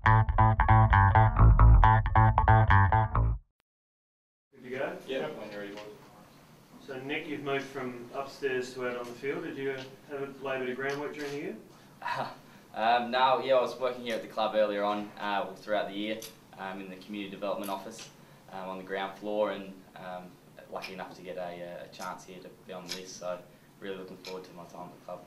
Good to go? Yeah, when you're ready. So Nick, you've moved from upstairs to out on the field. Did you have a lay bit of groundwork during the year? No, yeah, I was working here at the club earlier on, throughout the year, in the community development office, on the ground floor, and lucky enough to get a chance here to be on the list. So really looking forward to my time at the club.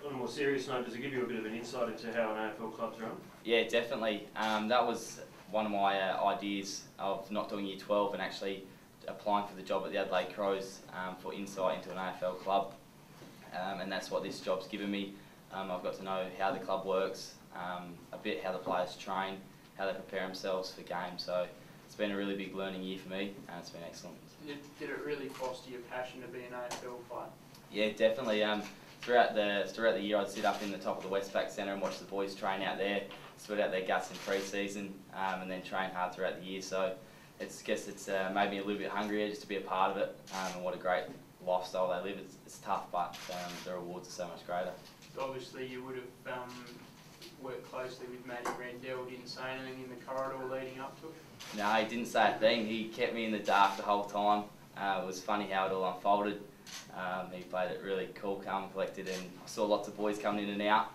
On a more serious note, does it give you a bit of an insight into how an AFL club's run? Yeah, definitely. That was one of my ideas of not doing Year 12 and actually applying for the job at the Adelaide Crows for insight into an AFL club, and that's what this job's given me. I've got to know how the club works, a bit how the players train, how they prepare themselves for games. So it's been a really big learning year for me, and it's been excellent. Did it really foster your passion to be an AFL player? Yeah, definitely. Throughout the year, I'd sit up in the top of the Westpac Centre and watch the boys train out there, sweat out their guts in pre-season, and then train hard throughout the year. So it's made me a little bit hungrier just to be a part of it, and what a great lifestyle they live. It's tough, but the rewards are so much greater. Obviously, you would have worked closely with Matty Rendell. Didn't say anything in the corridor leading up to it? No, he didn't say a thing. He kept me in the dark the whole time. It was funny how it all unfolded. He played it really cool, calm, and collected, and I saw lots of boys coming in and out.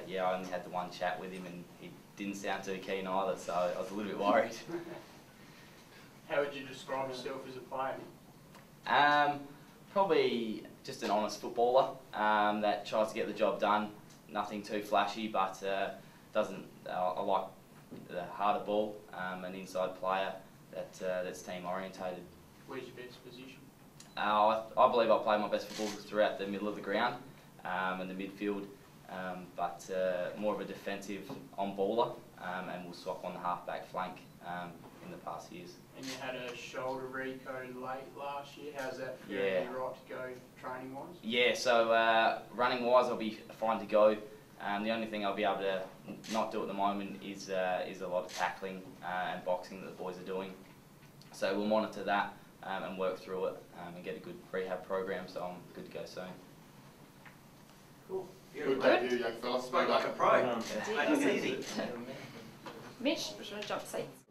Yeah, I only had the one chat with him, and he didn't sound too keen either, so I was a little bit worried. How would you describe yourself as a player? Probably just an honest footballer that tries to get the job done. Nothing too flashy, but I like the harder ball, an inside player that's team orientated. Where's your best position? I believe I play my best football throughout the middle of the ground and the midfield, but more of a defensive on-baller, and we'll swap on the half-back flank in the past years. And you had a shoulder recode late last year. How's that for you? Yeah. Are you right to go training-wise? Yeah, so running-wise I'll be fine to go. The only thing I'll be able to not do at the moment is a lot of tackling and boxing that the boys are doing. So we'll monitor that and work through it and get a good rehab program, so I'm good to go soon. Cool. Good debut, young fella. Spoke like a pro. Make it easy. Mitch, just want to jump seats.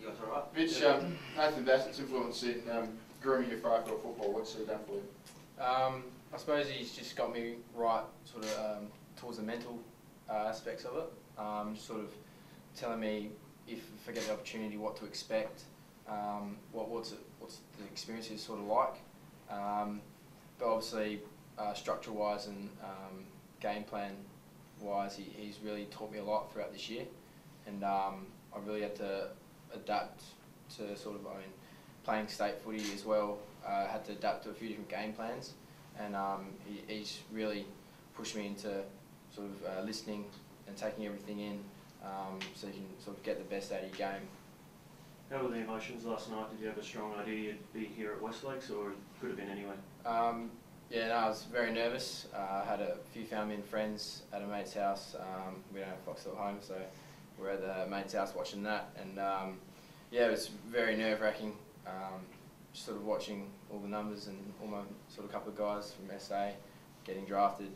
You guys alright? Mitch, Nathan Bassett's influence in grooming you for AFL football, what's he done for you? I suppose he's just got me right sort of towards the mental aspects of it, sort of telling me if I get the opportunity what to expect, what's the experience is sort of like, but obviously structure-wise and game plan-wise he's really taught me a lot throughout this year, and I really had to adapt to sort of, playing state footy as well, had to adapt to a few different game plans, and he's really pushed me into sort of listening and taking everything in, so you can sort of get the best out of your game. How were the emotions last night? Did you have a strong idea you'd be here at Westlakes, or it could have been anyway? Yeah, no, I was very nervous. I had a few family and friends at a mate's house. We don't have Foxtel home, so we're at the mate's house watching that, and yeah, it was very nerve-wracking. Sort of watching all the numbers and all my sort of couple of guys from SA getting drafted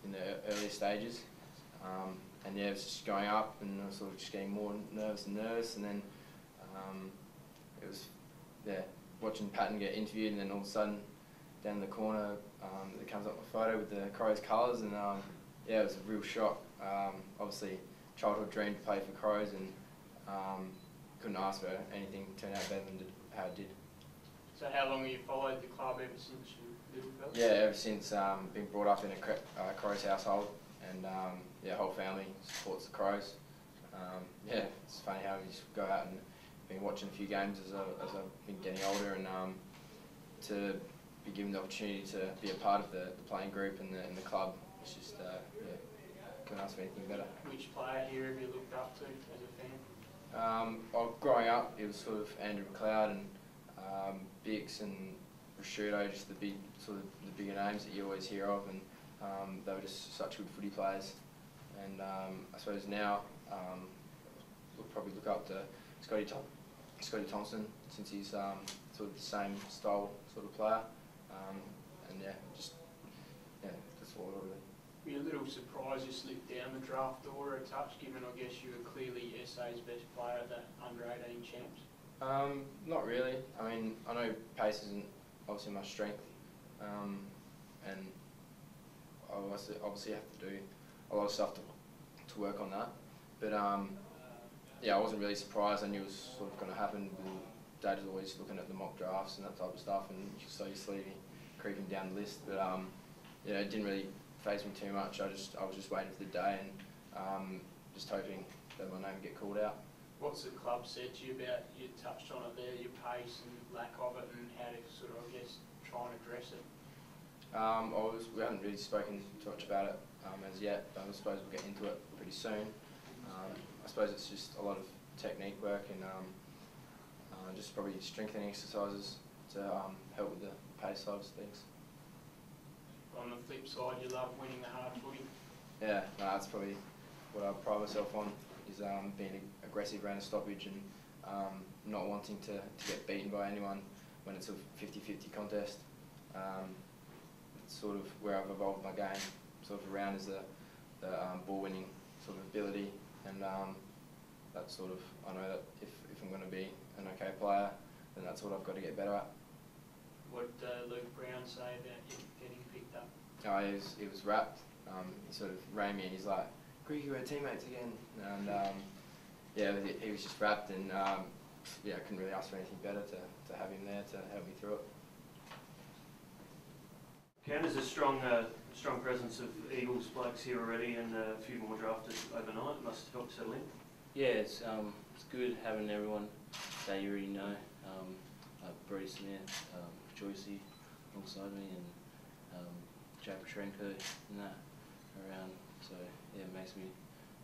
in the earlier stages, and yeah, it was just going up, and I was sort of just getting more nervous, and then it was watching Patton get interviewed, and then all of a sudden down in the corner there comes up my photo with the Crows colours, and yeah, it was a real shock. Obviously, childhood dream to play for Crows, and couldn't ask for anything to turn out better than how it did. So how long have you followed the club ever since you lived with us? Yeah, ever since being brought up in a Crows household, and yeah, whole family supports the Crows. Yeah, it's funny how we just go out and been watching a few games as I've been getting older, and to be given the opportunity to be a part of the playing group and the club. It's just yeah, couldn't ask for anything better. Which player here have you looked up to as a fan? Well, growing up, it was sort of Andrew McLeod and Bix and Prosciutto, just the bigger names that you always hear of, and they were just such good footy players. And I suppose now we'll probably look up to Scotty Thompson, since he's sort of the same style sort of player. And yeah, that's all really. Were you a little surprised you slipped down the draft order a touch, given I guess you were clearly SA's best player at that under-18 champs? Not really. I mean, I know pace isn't obviously my strength, and I obviously have to do a lot of stuff to work on that. But yeah, I wasn't really surprised. I knew it was sort of going to happen. Dad was always looking at the mock drafts and that type of stuff, and you saw you slowly creeping down the list. But yeah, it didn't really faze me too much. I was just waiting for the day and just hoping that my name would get called out. What's the club said to you about, you touched on it there, your pace and lack of it, and how to sort of, I guess, try and address it? We haven't really spoken too much about it as yet, but I suppose we'll get into it pretty soon. I suppose it's just a lot of technique work and just probably strengthening exercises to help with the pace side of things. On the flip side, you love winning the hard footy. Yeah, no, that's probably what I pride myself on, is being aggressive around a stoppage and not wanting to get beaten by anyone when it's a 50-50 contest. It's sort of where I've evolved my game sort of around, is the ball winning sort of ability, and that's sort of, I know that if I'm going to be an okay player, then that's what I've got to get better at. What did Luke Brown say about you getting picked up? Oh, he was wrapped. He sort of rang me and he's like, "Grigg, we're teammates again." And yeah, he was just wrapped, and yeah, I couldn't really ask for anything better to have him there to help me through it. Cam, there's a strong presence of Eagles blokes here already, and a few more drafted overnight. Must help settle in. Yeah, it's good having everyone that you already know. Brody Smith, Joyce alongside me, and Jay Petrenko and that around. So yeah, it makes me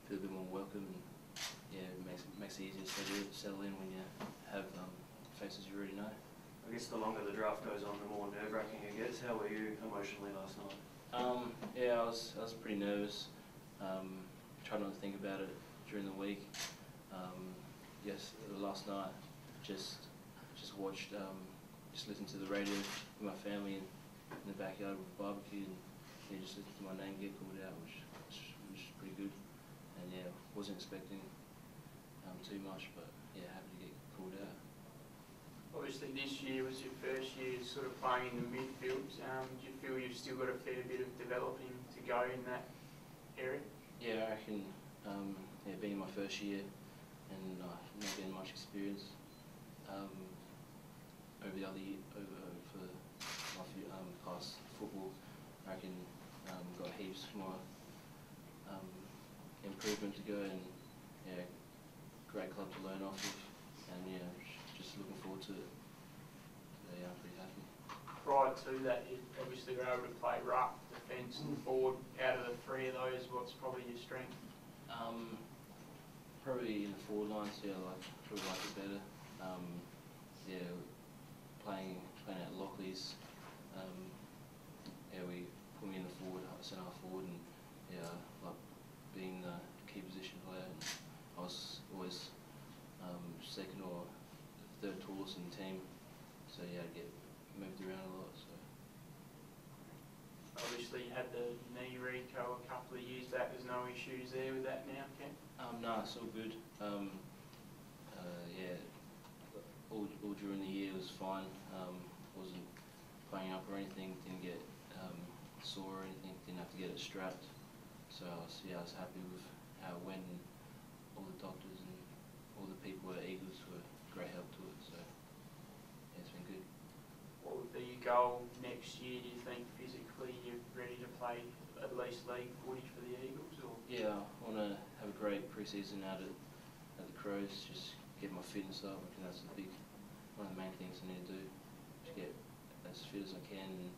feel a bit more welcome, and yeah, it makes it easier to settle in when you have faces you already know. I guess the longer the draft goes on, the more nerve-wracking it gets. How were you emotionally last night? Yeah, I was pretty nervous. Tried not to think about it during the week. Yes, last night just watched, just listened to the radio with my family in the backyard with a barbecue, and yeah, just listened to my name get called out, which is pretty good. And yeah, wasn't expecting too much, but yeah, happy to get called out. Obviously this year was your first year sort of playing in the midfield. Do you feel you've still got a fair bit of developing to go in that area? Yeah, I reckon, yeah, being my first year and not getting much experience over the other year, for my few, past football, I reckon got heaps more improvement to go, and yeah, great club to learn off of, and yeah, just looking forward to it. So yeah, I'm pretty happy. Prior to that, you obviously were able to play ruck, defence and forward. Out of the three of those, what's probably your strength? Probably in the forward lines, yeah, probably like it better. Yeah, playing at Lockleys, yeah, we put me in the forward, centre half forward, and yeah, like being the key position player. And I was always second or third tallest in the team, so yeah, I get moved around a lot. So obviously you had the knee reco a couple of years back. There's no issues there with that now, Ken? no, it's all good. Yeah, all during the year was fine. Wasn't playing up or anything. Didn't get sore or anything. Didn't have to get it strapped. So yeah, I was happy with how it went, and all the doctors and all the people at Eagles were great help to it. So yeah, it's been good. What would be your goal next year? Do you think physically you're ready to play at least league footy for the Eagles? Or? Yeah, I want to have a great pre-season out at the Crows. Just get my fitness up. I think that's one of the main things I need to do. To get as fit as I can. And